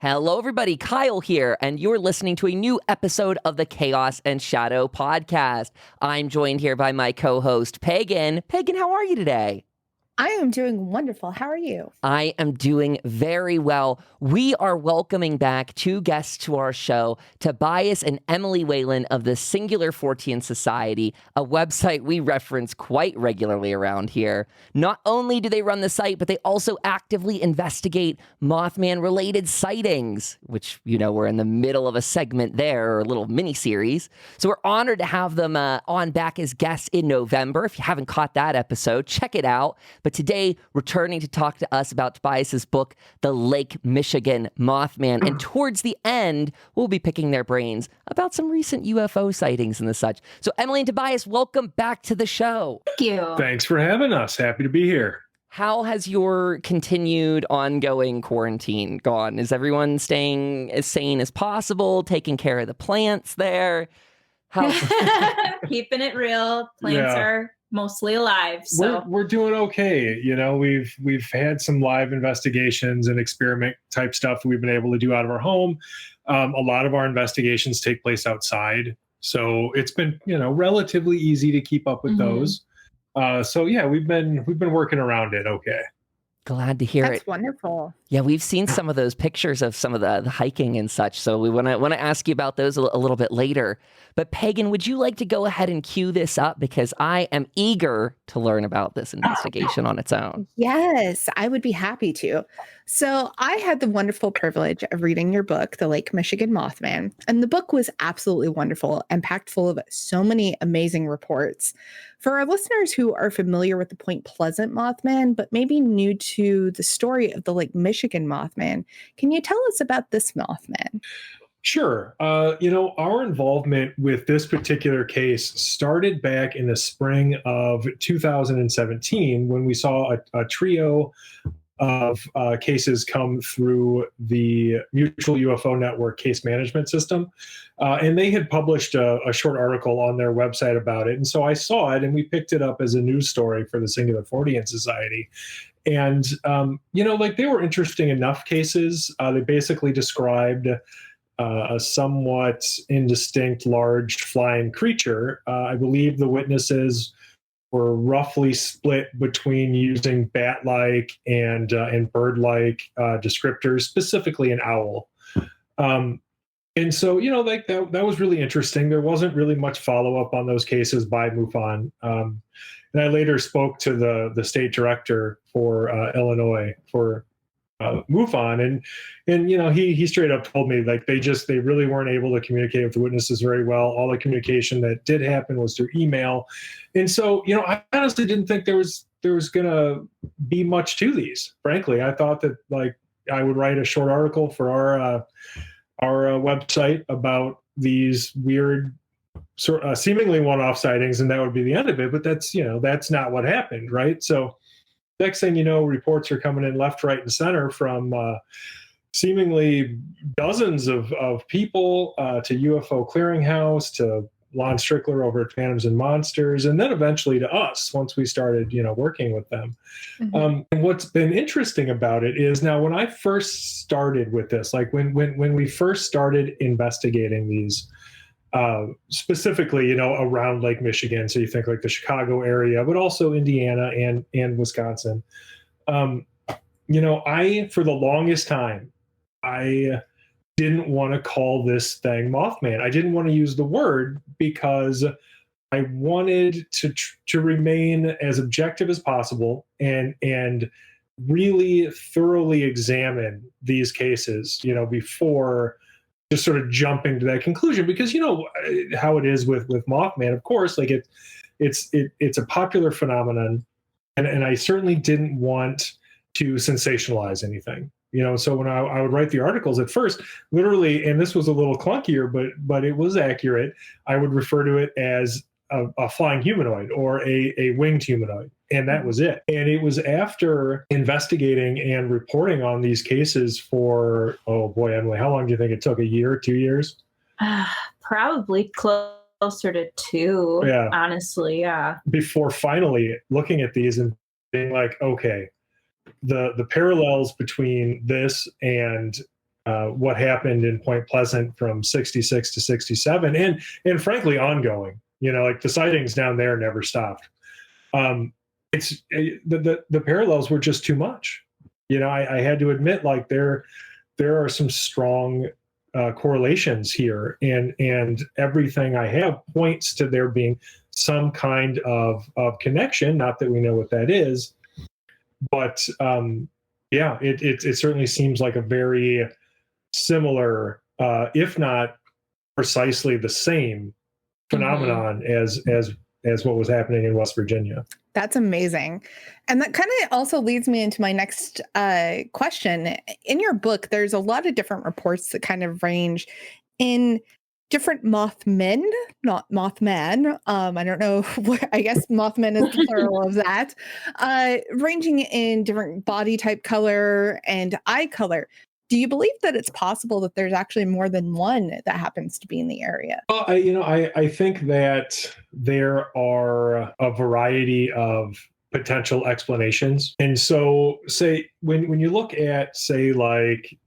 Hello, everybody. Kyle here, and you're listening to a new episode of the Chaos and Shadow podcast. I'm joined here by my co-host, Pagan. Pagan, how are you today? I am doing wonderful. How are you? I am doing very well. We are welcoming back two guests to our show, Tobias and Emily Wayland of the Singular Fortean Society, a website we reference quite regularly around here. Not only do they run the site, but they also actively investigate Mothman-related sightings, which, you know, we're in the middle of a segment there, or a little mini-series. So we're honored to have them on back as guests in November. If you haven't caught that episode, check it out. But today, returning to talk to us about Tobias's book, The Lake Michigan Mothman. And towards the end, we'll be picking their brains about some recent UFO sightings and the such. So Emily and Tobias, welcome back to the show. Thank you. Thanks for having us. Happy to be here. How has your continued ongoing quarantine gone? Is everyone staying as sane as possible, taking care of the plants there? Keeping it real. Plants are mostly alive. So we're doing okay. You know, we've had some live investigations and experiment type stuff we've been able to do out of our home. A lot of our investigations take place outside, so it's been, you know, relatively easy to keep up with those. So yeah, we've been working around it. Okay. Glad to hear it. That's wonderful. Yeah, we've seen some of those pictures of some of the hiking and such. So we want to ask you about those a little bit later. But Pagan, would you like to go ahead and cue this up? Because I am eager to learn about this investigation on its own. Yes, I would be happy to. So I had the wonderful privilege of reading your book, The Lake Michigan Mothman. And the book was absolutely wonderful and packed full of so many amazing reports. For our listeners who are familiar with the Point Pleasant Mothman, but maybe new to the story of the Lake Michigan Mothman, can you tell us about this Mothman? Sure. You know, our involvement with this particular case started back in the spring of 2017 when we saw a trio of cases come through the Mutual UFO Network case management system. And they had published a short article on their website about it. And so I saw it and we picked it up as a news story for the Singular Fortean Society. And, you know, like they were interesting enough cases. They basically described a somewhat indistinct large flying creature. I believe the witnesses were roughly split between using bat-like and bird-like descriptors, specifically an owl. And so, you know, like that was really interesting. There wasn't really much follow-up on those cases by MUFON. And I later spoke to the state director for Illinois for MUFON, and you know, he straight up told me like they really weren't able to communicate with the witnesses very well. All the communication that did happen was through email, and so, you know, I honestly didn't think there was gonna be much to these. Frankly, I thought that like I would write a short article for our website about these weird seemingly one-off sightings, and that would be the end of it. But that's, you know, that's not what happened, right? So next thing you know, reports are coming in left, right, and center from seemingly dozens of people to UFO Clearinghouse, to Lon Strickler over at Phantoms and Monsters, and then eventually to us once we started, you know, working with them. And what's been interesting about it is now when I first started with this, like when we first started investigating these, specifically, you know, around Lake Michigan. So you think like the Chicago area, but also Indiana and Wisconsin. You know, for the longest time, I didn't want to call this thing Mothman. I didn't want to use the word because I wanted to remain as objective as possible and really thoroughly examine these cases, you know, before just sort of jumping to that conclusion, because you know how it is with Mothman, of course, like it's a popular phenomenon, and I certainly didn't want to sensationalize anything, you know. So when I would write the articles at first, literally, and this was a little clunkier, but it was accurate, I would refer to it as a flying humanoid or a winged humanoid. And that was it. And it was after investigating and reporting on these cases for, oh boy, Emily, how long do you think it took? A year, 2 years? Probably closer to 2, honestly, yeah. Before finally looking at these and being like, okay, the parallels between this and what happened in Point Pleasant from 66 to 67, and frankly ongoing. Like the sightings down there never stopped. It's the parallels were just too much. I had to admit, like there are some strong correlations here, and everything I have points to there being some kind of connection. Not that we know what that is, but it certainly seems like a very similar, if not precisely the same phenomenon as what was happening in West Virginia. That's amazing. And that kind of also leads me into my next question. In your book, there's a lot of different reports that kind of range in different Mothmen, not Mothman. I don't know. I guess Mothman is the plural of that. Ranging in different body type, color, and eye color. Do you believe that it's possible that there's actually more than one that happens to be in the area? Well, I think that there are a variety of potential explanations. And so, say, when you look at, say, like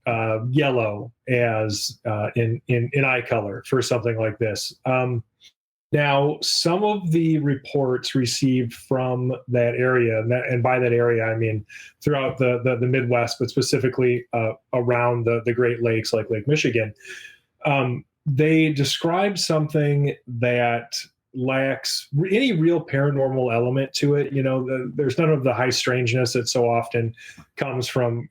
yellow as in eye color for something like this, now, some of the reports received from that area, and by that area, I mean throughout the Midwest, but specifically around the Great Lakes, like Lake Michigan, they describe something that lacks any real paranormal element to it. There's none of the high strangeness that so often comes from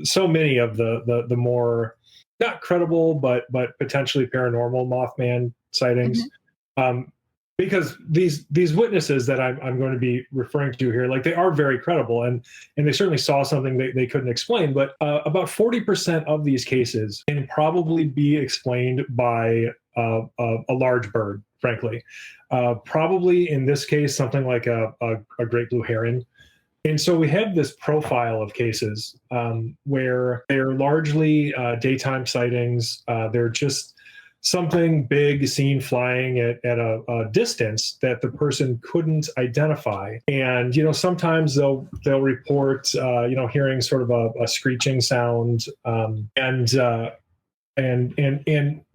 so many of the more not credible but potentially paranormal Mothman sightings. Because these witnesses that I'm going to be referring to here, like they are very credible, and they certainly saw something they couldn't explain. But about 40% of these cases can probably be explained by a large bird. Frankly, probably in this case something like a great blue heron. And so we have this profile of cases where they're largely daytime sightings. They're just something big seen flying at a distance that the person couldn't identify. And, sometimes they'll report, hearing sort of a screeching sound. And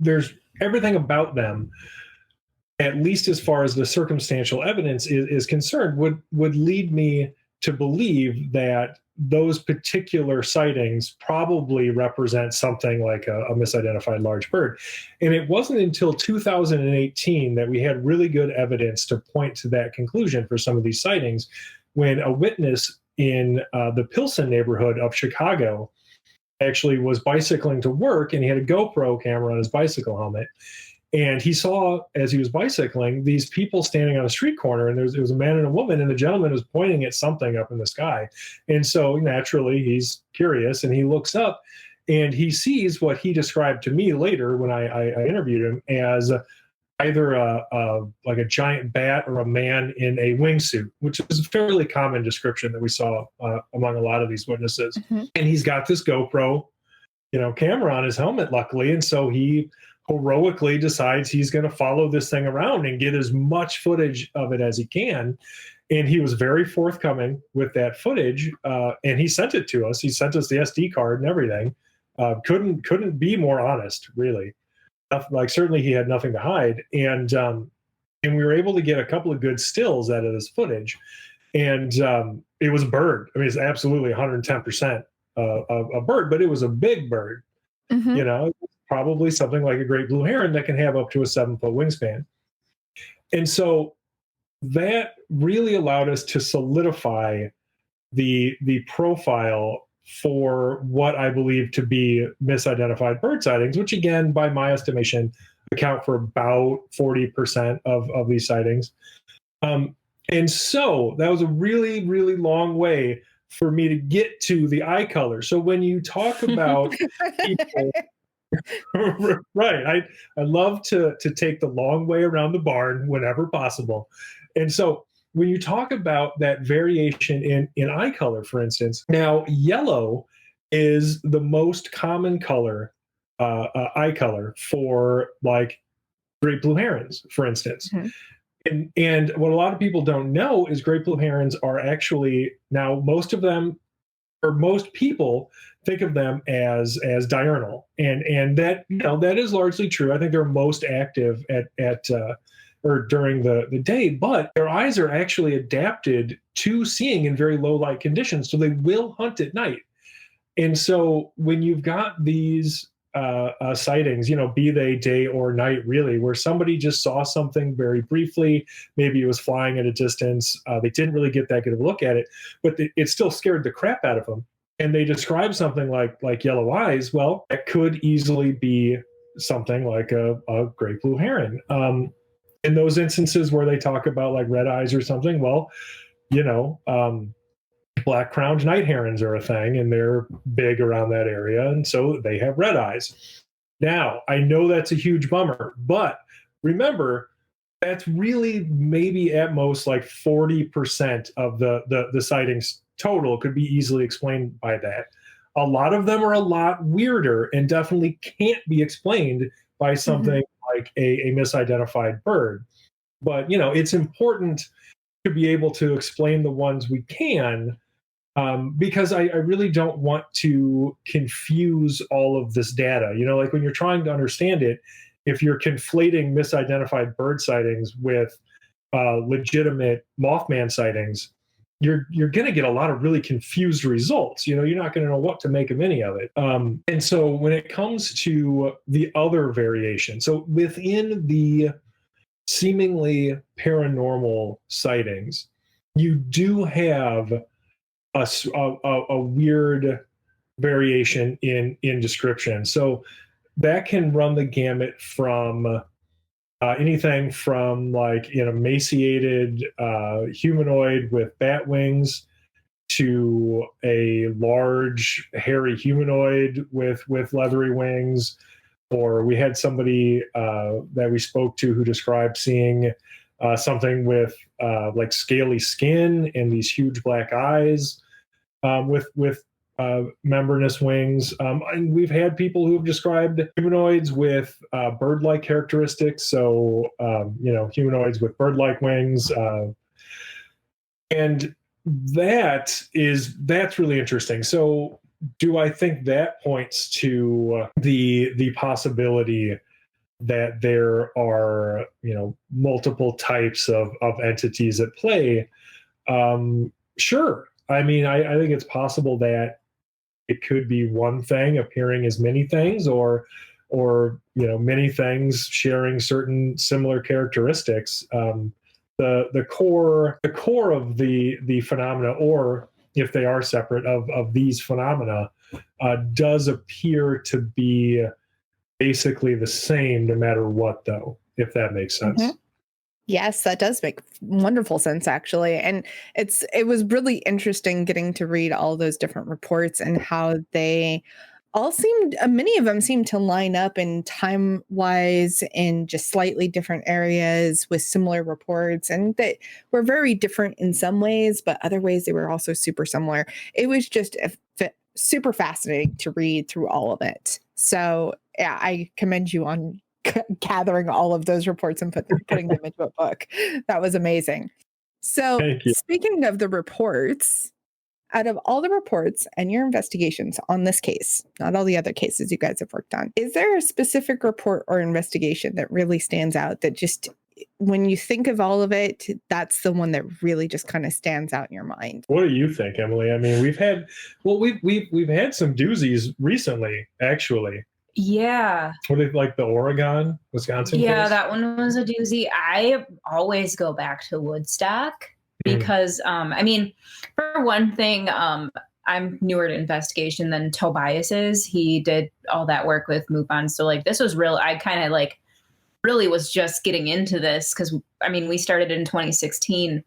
there's everything about them, at least as far as the circumstantial evidence is concerned, would lead me to believe that those particular sightings probably represent something like a misidentified large bird. And it wasn't until 2018 that we had really good evidence to point to that conclusion for some of these sightings, when a witness in the Pilsen neighborhood of Chicago actually was bicycling to work, and he had a GoPro camera on his bicycle helmet. And he saw, as he was bicycling, these people standing on a street corner, and there was a man and a woman, and the gentleman was pointing at something up in the sky. And so naturally he's curious, and he looks up and he sees what he described to me later when I interviewed him as either like a giant bat or a man in a wingsuit, which is a fairly common description that we saw among a lot of these witnesses. Mm-hmm. And he's got this GoPro, camera on his helmet, luckily. And so he heroically decides he's going to follow this thing around and get as much footage of it as he can. And he was very forthcoming with that footage, and he sent it to us. He sent us the SD card and everything. Couldn't be more honest, really. Like, certainly he had nothing to hide. And we were able to get a couple of good stills out of this footage. And it was a bird. I mean, it's absolutely 110% a bird, but it was a big bird. Mm-hmm. Probably something like a great blue heron that can have up to a 7-foot wingspan. And so that really allowed us to solidify the profile for what I believe to be misidentified bird sightings, which again, by my estimation, account for about 40% of these sightings. And so that was a really, really long way for me to get to the eye color. So when you talk about people... Right. I love to take the long way around the barn whenever possible. And so when you talk about that variation in eye color, for instance, now yellow is the most common color, eye color for like great blue herons, for instance. Mm-hmm. And what a lot of people don't know is great blue herons are actually, now most of them, or most people think of them as diurnal, and that, you know, that is largely true. I think they're most active at or during the day, but their eyes are actually adapted to seeing in very low light conditions, so they will hunt at night. And so when you've got these sightings, you know, be they day or night, really, where somebody just saw something very briefly, maybe it was flying at a distance, they didn't really get that good of a look at it, but it still scared the crap out of them. And they describe something like yellow eyes. Well, it could easily be something like a great blue heron. In those instances where they talk about like red eyes or something, well, you know, black crowned night herons are a thing, and they're big around that area, and so they have red eyes. Now, I know that's a huge bummer, but remember, that's really maybe at most like 40% of the sightings total could be easily explained by that. A lot of them are a lot weirder and definitely can't be explained by something like a misidentified bird. But, you know, it's important to be able to explain the ones we can, because I really don't want to confuse all of this data. You know, like when you're trying to understand it, if you're conflating misidentified bird sightings with legitimate Mothman sightings, you're going to get a lot of really confused results. You know, you're not going to know what to make of any of it. And so when it comes to the other variation, so within the seemingly paranormal sightings, you do have a weird variation in description. So that can run the gamut from anything from like an emaciated humanoid with bat wings to a large hairy humanoid with leathery wings. Or we had somebody that we spoke to who described seeing something with like scaly skin and these huge black eyes with membranous wings. And we've had people who have described humanoids with bird-like characteristics. So, you know, humanoids with bird-like wings. And that's really interesting. So do I think that points to the possibility that there are, you know, multiple types of entities at play? Sure. I mean, I think it's possible that it could be one thing appearing as many things, or you know, many things sharing certain similar characteristics. The core of the phenomena, or if they are separate of these phenomena, does appear to be basically the same no matter what, though, if that makes sense. Mm-hmm. Yes, that does make wonderful sense, actually. And it was really interesting getting to read all those different reports and how they all seemed, many of them seemed to line up in time wise in just slightly different areas with similar reports, and that were very different in some ways, but other ways they were also super similar. It was just super fascinating to read through all of it. So yeah, I commend you on gathering all of those reports and putting them into a book. That was amazing. So speaking of the reports, out of all the reports and your investigations on this case, not all the other cases you guys have worked on, is there a specific report or investigation that really stands out, that just, when you think of all of it, that's the one that really just kind of stands out in your mind? What do you think, Emily? I mean, we've had some doozies recently, actually. Yeah. What is, like, the Oregon, Wisconsin Yeah, case? that one was a doozy. I always go back to Woodstock because, I mean, for one thing, I'm newer to investigation than Tobias is. He did all that work with MUFON. So, like, this was real. I kind of, like, really was just getting into this because, I mean, we started in 2016.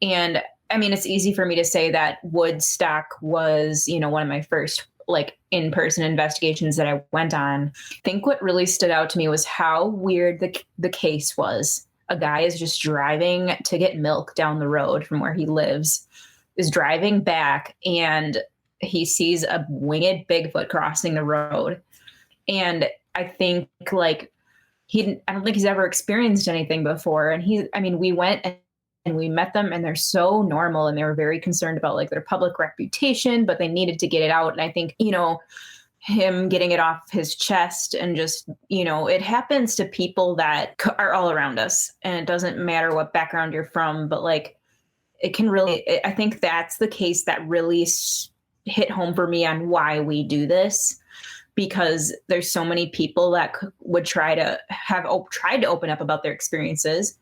And, I mean, it's easy for me to say that Woodstock was, you know, one of my first, like, in-person investigations that I went on. I think what really stood out to me was how weird the case was. A guy is just driving to get milk down the road from where he lives, is driving back, and he sees a winged Bigfoot crossing the road. And I think, like, I don't think he's ever experienced anything before. And we went and we met them, and they're so normal, and they were very concerned about like their public reputation, but they needed to get it out. And I think, him getting it off his chest, and just, it happens to people that are all around us, and it doesn't matter what background you're from, but like it can really, I think that's the case that really hit home for me on why we do this, because there's so many people that would tried to open up about their experiences,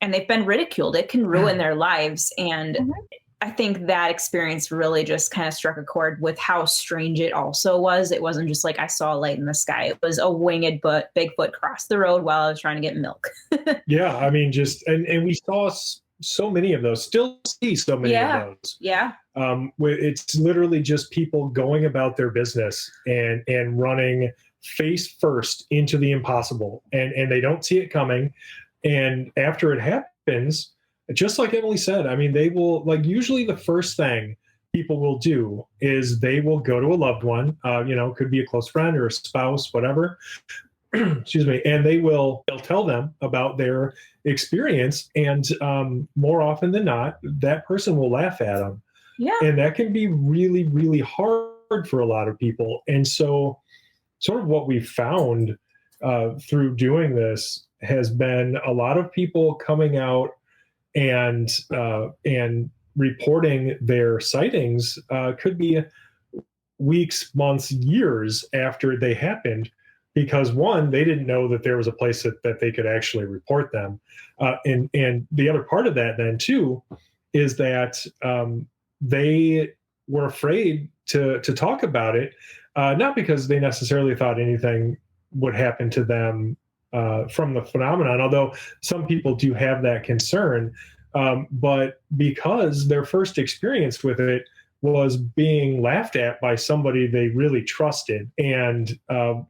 and they've been ridiculed. It can ruin their lives. And I think that experience really just kind of struck a chord with how strange it also was. It wasn't just like I saw a light in the sky. It was a winged Bigfoot cross the road while I was trying to get milk. Yeah, I mean, and we saw so many of those, still see so many of those. Yeah. It's literally just people going about their business and running face first into the impossible, and they don't see it coming. And after it happens, just like Emily said, I mean, they will, like, usually the first thing people will do is they will go to a loved one, could be a close friend or a spouse, whatever. Excuse me. And they'll tell them about their experience. And more often than not, that person will laugh at them. Yeah. And that can be really, really hard for a lot of people. And so sort of what we found through doing this has been a lot of people coming out and reporting their sightings, could be weeks, months, years after they happened, because one, they didn't know that there was a place that they could actually report them. And the other part of that then too is that they were afraid to talk about it, not because they necessarily thought anything would happen to them from the phenomenon, although some people do have that concern, but because their first experience with it was being laughed at by somebody they really trusted. And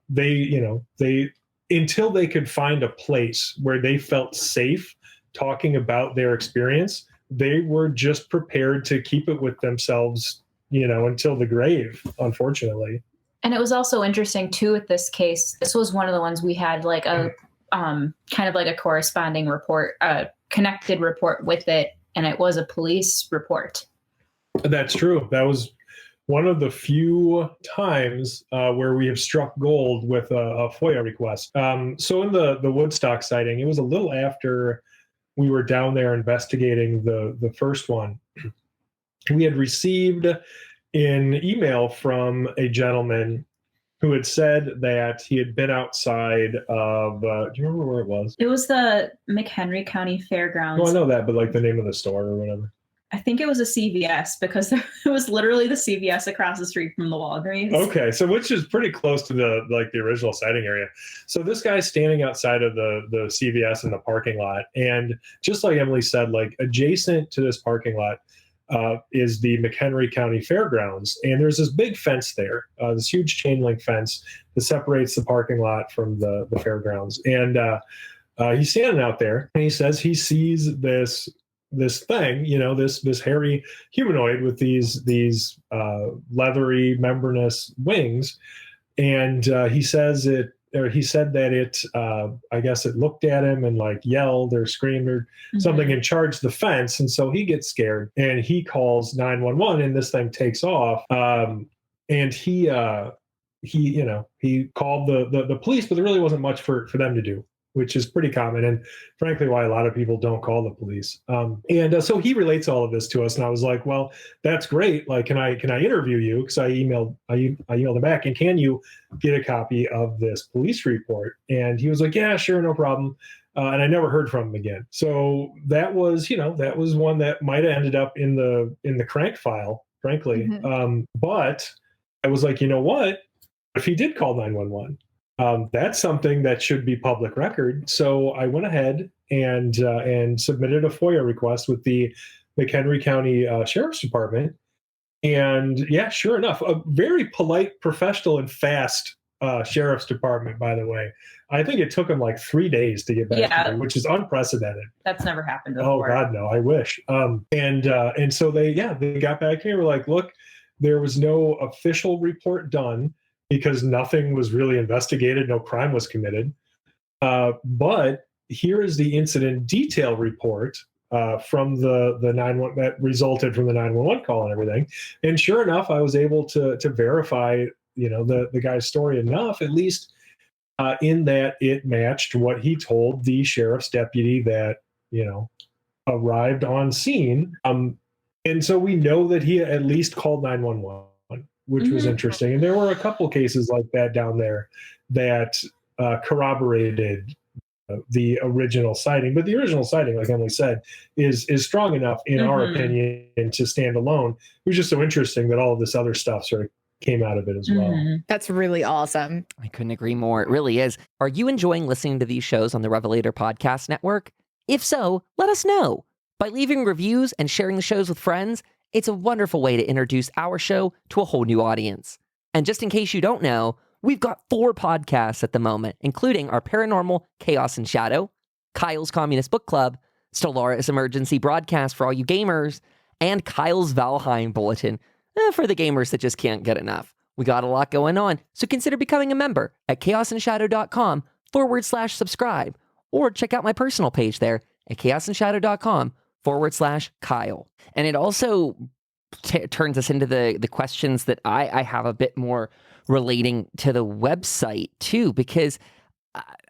they until they could find a place where they felt safe talking about their experience, they were just prepared to keep it with themselves, until the grave, unfortunately. And it was also interesting too with this case. This was one of the ones we had like a kind of like a corresponding report, a connected report with it, and it was a police report. That's true. That was one of the few times where we have struck gold with a FOIA request. So in the Woodstock sighting, it was a little after we were down there investigating the first one. We had received an email from a gentleman who had said that he had been outside of, do you remember where it was? It was the McHenry County Fairgrounds. Well, I know that, but like the name of the store or whatever. I think it was a CVS, because it was literally the CVS across the street from the Walgreens. Okay, so which is pretty close to the original sighting area. So this guy's standing outside of the CVS in the parking lot, and just like Emily said, like adjacent to this parking lot is the McHenry County Fairgrounds, and there's this big fence there, this huge chain link fence that separates the parking lot from the fairgrounds. And he's standing out there, and he says he sees this thing, this hairy humanoid with these leathery membranous wings, and he said that it I guess it looked at him and like yelled or screamed or something and charged the fence. And so he gets scared and he calls 911, and this thing takes off. And he called the police, but there really wasn't much for them to do, which is pretty common, and frankly why a lot of people don't call the police. So he relates all of this to us, and I was like, well, that's great. Like, can I interview you? Because I emailed him back, and can you get a copy of this police report? And he was like, yeah, sure, no problem. And I never heard from him again. So that was one that might have ended up in the crank file, frankly. But I was like, you know what? If he did call 911. That's something that should be public record. So I went ahead and submitted a FOIA request with the McHenry County Sheriff's Department. And yeah, sure enough, a very polite, professional, and fast Sheriff's Department, by the way. I think it took them like 3 days to get back to me, which is unprecedented. That's never happened before. Oh God, no, I wish. And so they got back to me. We're like, look, there was no official report done, because nothing was really investigated, no crime was committed. But here is the incident detail report from the 911 that resulted from the 911 call and everything. And sure enough, I was able to verify, the guy's story enough, at least in that it matched what he told the sheriff's deputy that, arrived on scene. And so we know that he at least called 911, which was interesting. And there were a couple cases like that down there that corroborated the original sighting. But the original sighting, like Emily said, is strong enough, in our opinion, to stand alone. It was just so interesting that all of this other stuff sort of came out of it as well. That's really awesome. I couldn't agree more. It really is. Are you enjoying listening to these shows on the Revelator Podcast Network? If so, let us know. By leaving reviews and sharing the shows with friends, it's a wonderful way to introduce our show to a whole new audience. And just in case you don't know, we've got 4 podcasts at the moment, including our Paranormal Chaos and Shadow, Kyle's Communist Book Club, Stellaris Emergency Broadcast for all you gamers, and Kyle's Valheim Bulletin for the gamers that just can't get enough. We got a lot going on, so consider becoming a member at chaosandshadow.com/subscribe, or check out my personal page there at chaosandshadow.com/Kyle. And it also turns us into the questions that I have a bit more relating to the website too, because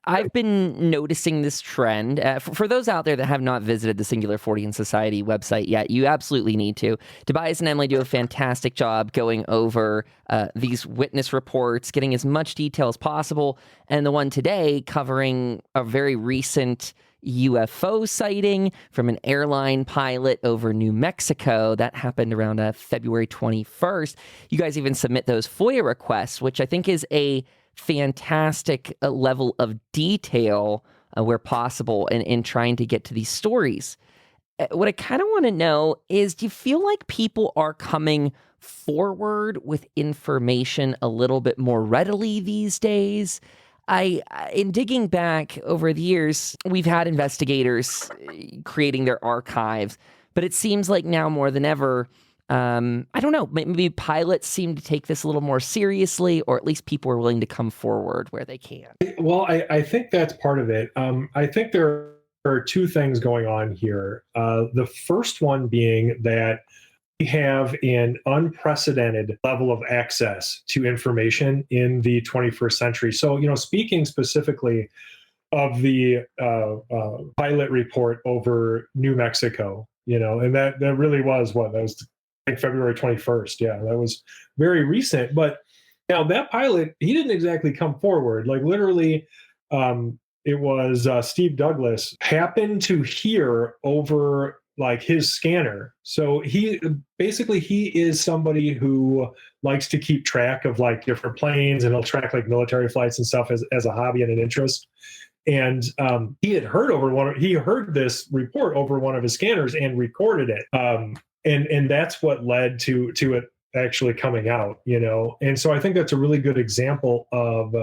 I've been noticing this trend. For those out there that have not visited the Singular Fortean Society website yet, you absolutely need to. Tobias and Emily do a fantastic job going over these witness reports, getting as much detail as possible, and the one today covering a very recent UFO sighting from an airline pilot over New Mexico. That happened around February 21st. You guys even submit those FOIA requests, which I think is a fantastic level of detail where possible in trying to get to these stories. What I kind of want to know is, do you feel like people are coming forward with information a little bit more readily these days? In digging back over the years, we've had investigators creating their archives, but it seems like now more than ever, I don't know, maybe pilots seem to take this a little more seriously, or at least people are willing to come forward where they can. Well, I think that's part of it. I think there are 2 things going on here. The first one being that we have an unprecedented level of access to information in the 21st century. So, speaking specifically of the pilot report over New Mexico, and that really was that was like February 21st. Yeah, that was very recent. But now that pilot, he didn't exactly come forward. Like literally, it was Steve Douglas happened to hear over like his scanner. So he is somebody who likes to keep track of like different planes, and he'll track like military flights and stuff as a hobby and an interest. And he had heard this report over one of his scanners and recorded it. And that's what led to it actually coming out, And so I think that's a really good example of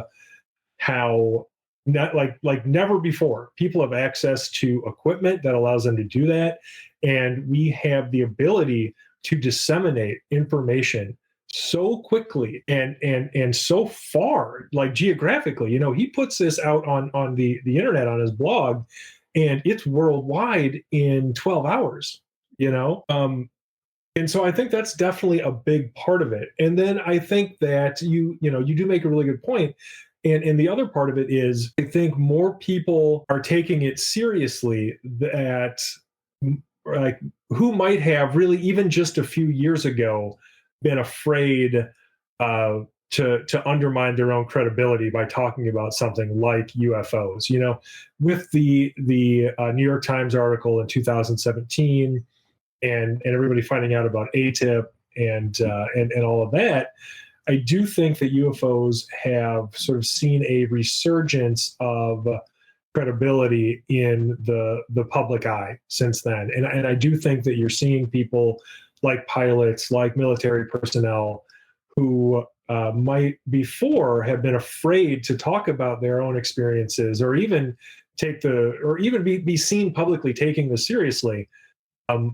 how not like never before people have access to equipment that allows them to do that, and we have the ability to disseminate information so quickly and so far, like geographically. He puts this out on the internet on his blog, and it's worldwide in 12 hours. And so I think that's definitely a big part of it. And then I think that you do make a really good point. And the other part of it is, I think more people are taking it seriously that, like, who might have really even just a few years ago been afraid to undermine their own credibility by talking about something like UFOs. With the New York Times article in 2017, and everybody finding out about ATIP and all of that. I do think that UFOs have sort of seen a resurgence of credibility in the public eye since then. And I do think that you're seeing people like pilots, like military personnel, who might before have been afraid to talk about their own experiences, or even be seen publicly taking this seriously,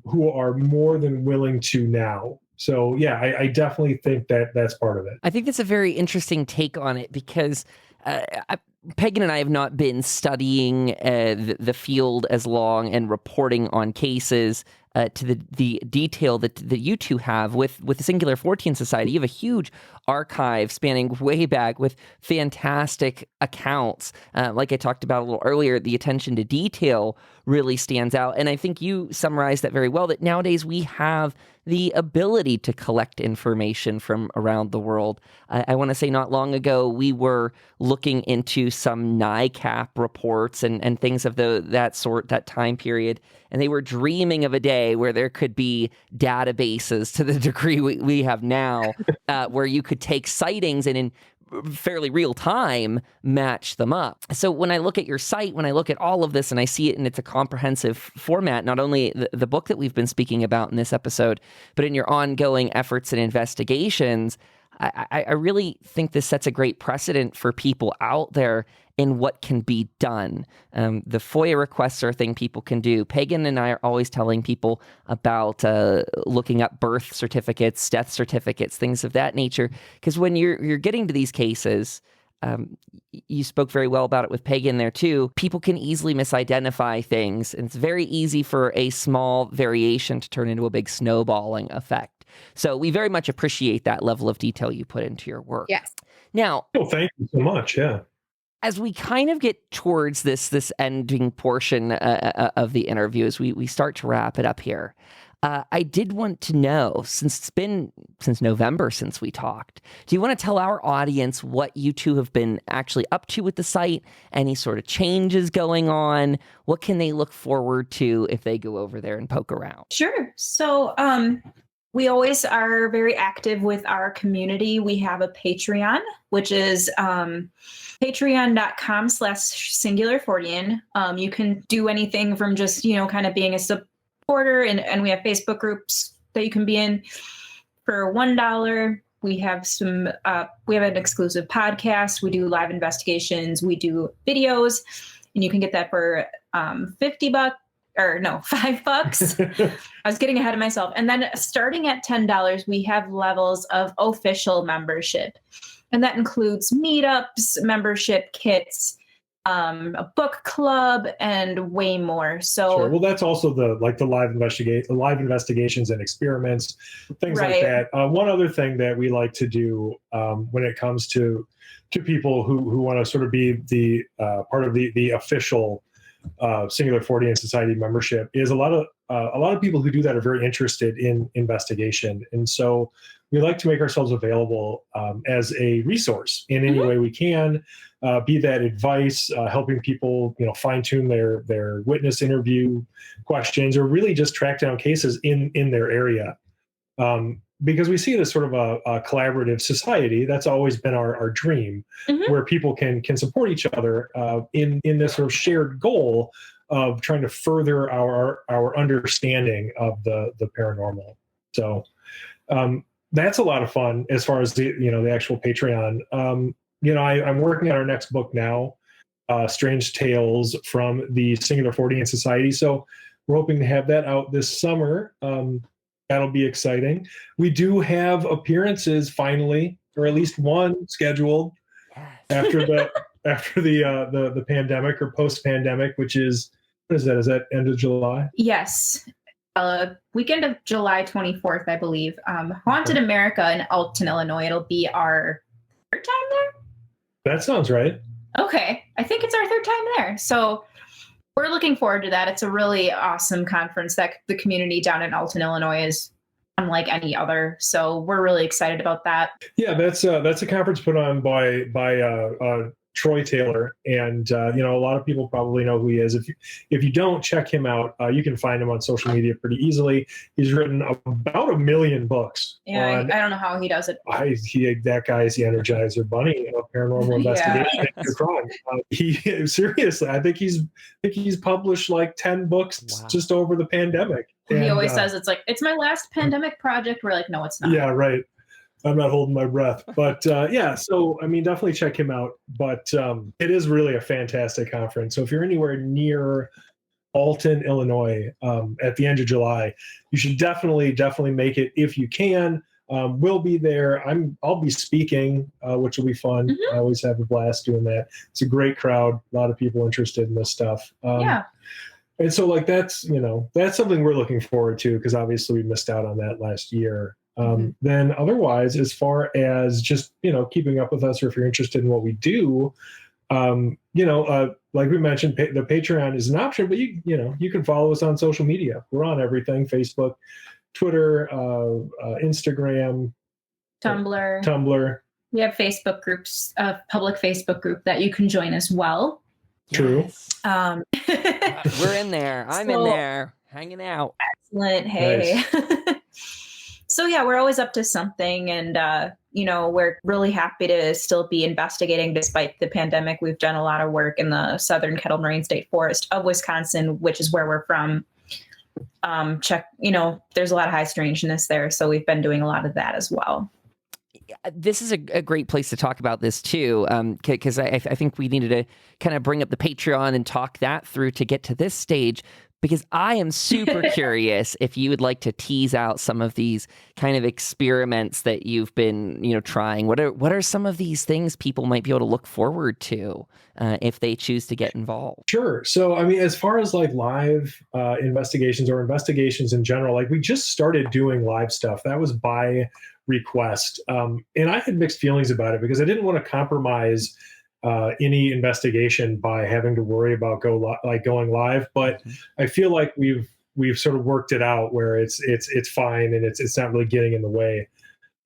who are more than willing to now. So, yeah, I definitely think that that's part of it. I think that's a very interesting take on it, because Pagan and I have not been studying the field as long and reporting on cases to the detail that you two have with the Singular Fortean Society. You have a huge archive spanning way back with fantastic accounts. Like I talked about a little earlier, the attention to detail really stands out. And I think you summarized that very well, that nowadays we have the ability to collect information from around the world. I want to say not long ago, we were looking into some NICAP reports and things of that sort, that time period. And they were dreaming of a day where there could be databases to the degree we have now, where you could take sightings and in fairly real time match them up. So when I look at your site, when I look at all of this and I see it in it's a comprehensive format, not only the book that we've been speaking about in this episode, but in your ongoing efforts and investigations, I really think this sets a great precedent for people out there in what can be done. The FOIA requests are a thing people can do. Pagan and I are always telling people about looking up birth certificates, death certificates, things of that nature. Because when you're getting to these cases, you spoke very well about it with Pagan there too. People can easily misidentify things, and it's very easy for a small variation to turn into a big snowballing effect. So we very much appreciate that level of detail you put into your work. Yes. Now, well, thank you so much. Yeah. As we kind of get towards this ending portion of the interview, as we start to wrap it up here, I did want to know, since it's been since November since we talked, do you want to tell our audience what you two have been actually up to with the site? Any sort of changes going on? What can they look forward to if they go over there and poke around? Sure. So we always are very active with our community. We have a Patreon, which is patreon.com/Singular Fortean. You can do anything from just, kind of being a supporter, and we have Facebook groups that you can be in for $1. We have we have an exclusive podcast. We do live investigations. We do videos, and you can get that for $50. Or no, $5. I was getting ahead of myself. And then starting at $10, we have levels of official membership. And that includes meetups, membership kits, a book club, and way more. So, sure. Well, that's also the live investigations and experiments, things like that. One other thing that we like to do when it comes to people who want to sort of be the part of the official Singular Fortean Society membership is a lot of people who do that are very interested in investigation, and so we like to make ourselves available as a resource in any way we can, be that advice, helping people fine tune their witness interview questions, or really just track down cases in their area. Because we see it as sort of a collaborative society. That's always been our dream, where people can support each other in this sort of shared goal of trying to further our understanding of the paranormal. So that's a lot of fun as far as the actual Patreon. I'm working on our next book now, Strange Tales from the Singular Fortean Society. So we're hoping to have that out this summer. That'll be exciting. We do have appearances finally, or at least one scheduled after the pandemic or post-pandemic, which is, what is that? Is that end of July? Yes. Weekend of July 24th, I believe. Haunted America in Alton, Illinois. It'll be our third time there? That sounds right. Okay. I think it's our third time there. So we're looking forward to that. It's a really awesome conference that the community down in Alton, Illinois is unlike any other. So we're really excited about that. Yeah, that's a conference put on by Troy Taylor, and a lot of people probably know who he is. If you don't, check him out. You can find him on social media pretty easily. He's written about 1 million books. Yeah, I don't know how he does it. That guy is the Energizer Bunny of paranormal investigation and crime. He seriously, I think he's published like 10 books just over the pandemic. And he always says it's my last pandemic project. We're like, no, it's not. Yeah, right. I'm not holding my breath, but so I mean, definitely check him out. But it is really a fantastic conference. So if you're anywhere near Alton, Illinois, at the end of July, you should definitely make it if you can. We'll be there. I'll be speaking, which will be fun. I always have a blast doing that. It's a great crowd. A lot of people interested in this stuff. Yeah. And so like, that's something we're looking forward to, because obviously we missed out on that last year. Then otherwise, as far as just, keeping up with us, or if you're interested in what we do, like we mentioned, the Patreon is an option, but you can follow us on social media. We're on everything: Facebook, Twitter, Instagram, Tumblr. We have Facebook groups, public Facebook group that you can join as well. True. We're in there. I'm in there, hanging out. Excellent. Hey. Nice. So yeah, we're always up to something, and we're really happy to still be investigating despite the pandemic. We've done a lot of work in the southern Kettle Moraine State Forest of Wisconsin, which is where we're from. There's a lot of high strangeness there, so we've been doing a lot of that as well. This is a great place to talk about this too, because I think we needed to kind of bring up the Patreon and talk that through to get to this stage, because I am super curious if you would like to tease out some of these kind of experiments that you've been, trying. What are some of these things people might be able to look forward to if they choose to get involved? Sure. So, I mean, as far as like live investigations or investigations in general, like we just started doing live stuff. That was by request. And I had mixed feelings about it, because I didn't want to compromise any investigation by having to worry about going live. But I feel like we've sort of worked it out where it's fine, and it's not really getting in the way.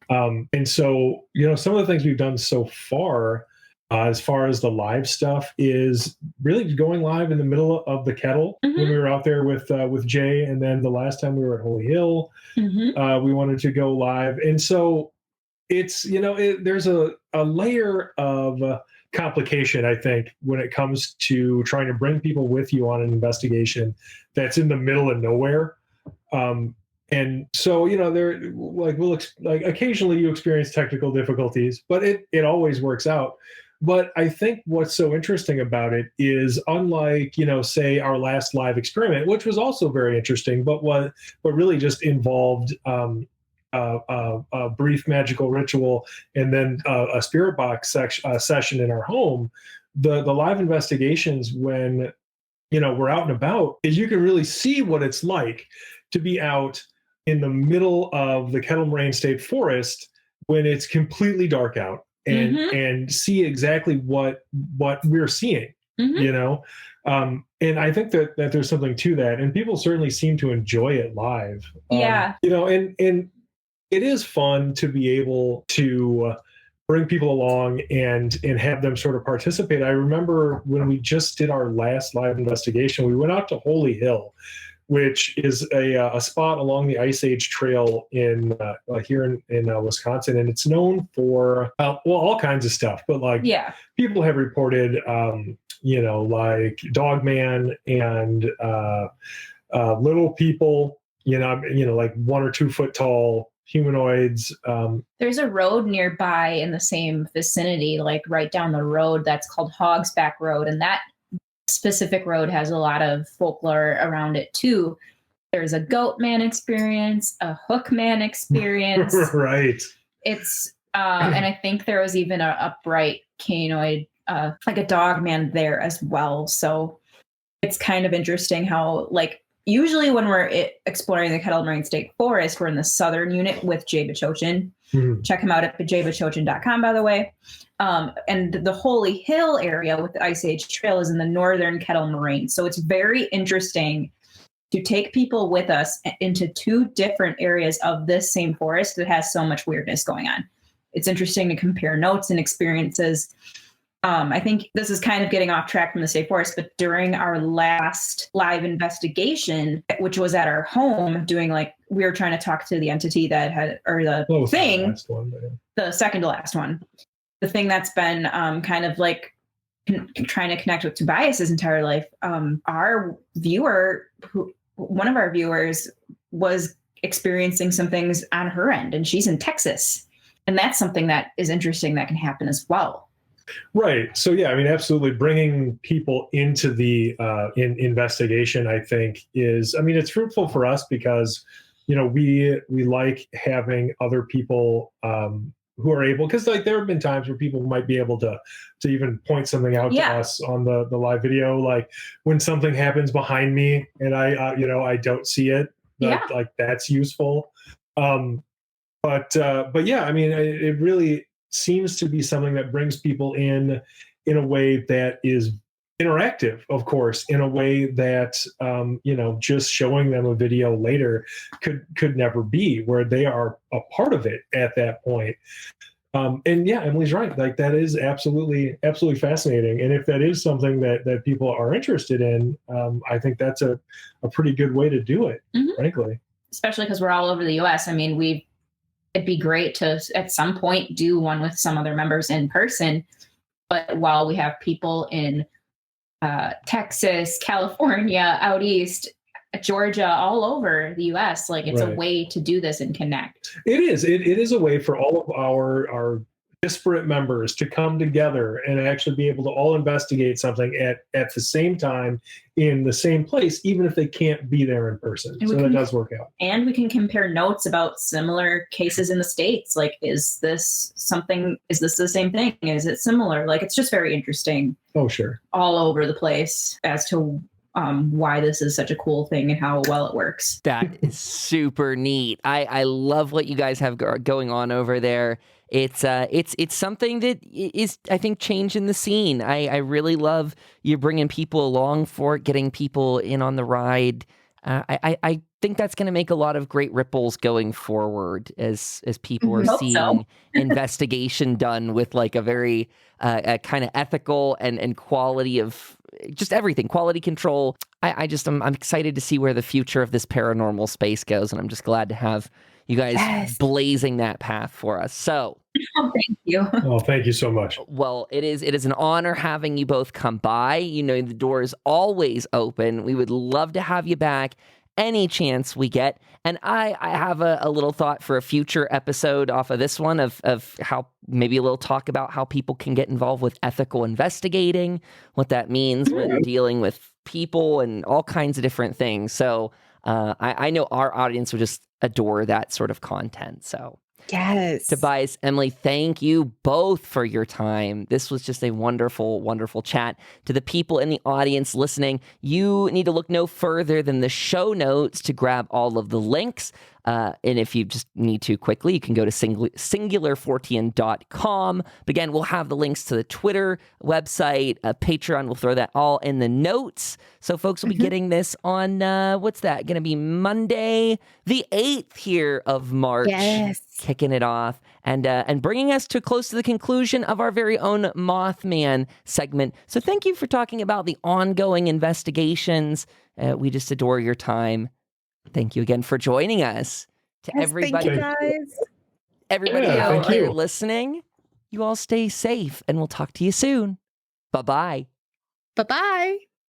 And so, some of the things we've done so far, as far as the live stuff, is really going live in the middle of the kettle when we were out there with Jay. And then the last time we were at Holy Hill, we wanted to go live. And so it's, there's a layer of complication, I think, when it comes to trying to bring people with you on an investigation that's in the middle of nowhere. And so, there occasionally you experience technical difficulties, but it always works out. But I think what's so interesting about it is, unlike, say our last live experiment, which was also very interesting, but really just involved a brief magical ritual and then a spirit box session in our home. The live investigations, when we're out and about, is you can really see what it's like to be out in the middle of the Kettle Moraine State Forest when it's completely dark out, and see exactly what we're seeing. And I think that there's something to that, and people certainly seem to enjoy it live. And it is fun to be able to bring people along and have them sort of participate. I remember when we just did our last live investigation, we went out to Holy Hill, which is a spot along the Ice Age Trail in here in Wisconsin, and it's known for all kinds of stuff. But people have reported, like Dogman and little people, like 1 or 2 foot tall humanoids. There's a road nearby in the same vicinity, like right down the road, that's called Hogsback Road, and that specific road has a lot of folklore around it too. There's a goat man experience, a hook man experience. Right. It's and I think there was even an upright caninoid, like a dog man there as well. So it's kind of interesting how, like, usually when we're exploring the Kettle Moraine State Forest, we're in the southern unit with Jay Bachochin. Check him out at jaybachochin.com, by the way. And the Holy Hill area with the Ice Age Trail is in the northern Kettle Moraine. So it's very interesting to take people with us into 2 different areas of this same forest that has so much weirdness going on. It's interesting to compare notes and experiences. I think this is kind of getting off track from the state forest, but during our last live investigation, which was at our home, we were trying to talk to the entity that had, or the thing, the second to last one, the thing that's been kind of like trying to connect with Tobias his entire life. Our viewer, one of our viewers, was experiencing some things on her end, and she's in Texas. And that's something that is interesting that can happen as well. Right. So, yeah, I mean, absolutely. Bringing people into the investigation, I think, it's fruitful for us because, we like having other people who are able, because like there have been times where people might be able to even point something out to us on the live video, like when something happens behind me and I don't see it, like that's useful. But yeah, I mean, it really seems to be something that brings people in a way that is interactive, of course, in a way that just showing them a video later could never be, where they are a part of it at that point. And yeah, Emily's right. Like that is absolutely fascinating. And if that is something that people are interested in, I think that's a pretty good way to do it, frankly. Especially because we're all over the US. I mean, it'd be great to at some point do one with some other members in person. But while we have people in Texas, California, out east, Georgia, all over the US, like it's a way to do this and connect. It is. It is a way for all of our disparate members to come together and actually be able to all investigate something at the same time in the same place, even if they can't be there in person. So that does work out. And we can compare notes about similar cases in the States. Like, is this the same thing? Is it similar? Like, it's just very interesting. Oh, sure. All over the place as to why this is such a cool thing and how well it works. That is super neat. I love what you guys have going on over there. It's something that is, I think, changing the scene. I really love you bringing people along for it, getting people in on the ride. I think that's going to make a lot of great ripples going forward as people are seeing investigation done with like a very kind of ethical and quality of just everything, quality control. I'm excited to see where the future of this paranormal space goes, and I'm just glad to have you guys blazing that path for us. So, thank you. Oh, thank you so much. Well, it is an honor having you both come by. The door is always open. We would love to have you back any chance we get. And I have a little thought for a future episode off of this one of how maybe a little talk about how people can get involved with ethical investigating, what that means when dealing with people and all kinds of different things. So I know our audience would just adore that sort of content. So yes. Tobias, Emily, thank you both for your time. This was just a wonderful, wonderful chat. To the people in the audience listening, you need to look no further than the show notes to grab all of the links. And if you just need to quickly, you can go to singularfortean.com. But again, we'll have the links to the Twitter website, Patreon. We'll throw that all in the notes. So folks will be getting this on, what's that? Going to be Monday, the 8th here of March. Yes. Kicking it off and bringing us to close to the conclusion of our very own Mothman segment. So thank you for talking about the ongoing investigations. We just adore your time. Thank you again for joining us. To everybody, thank you guys. Everybody out there listening, you all stay safe and we'll talk to you soon. Bye-bye. Bye-bye.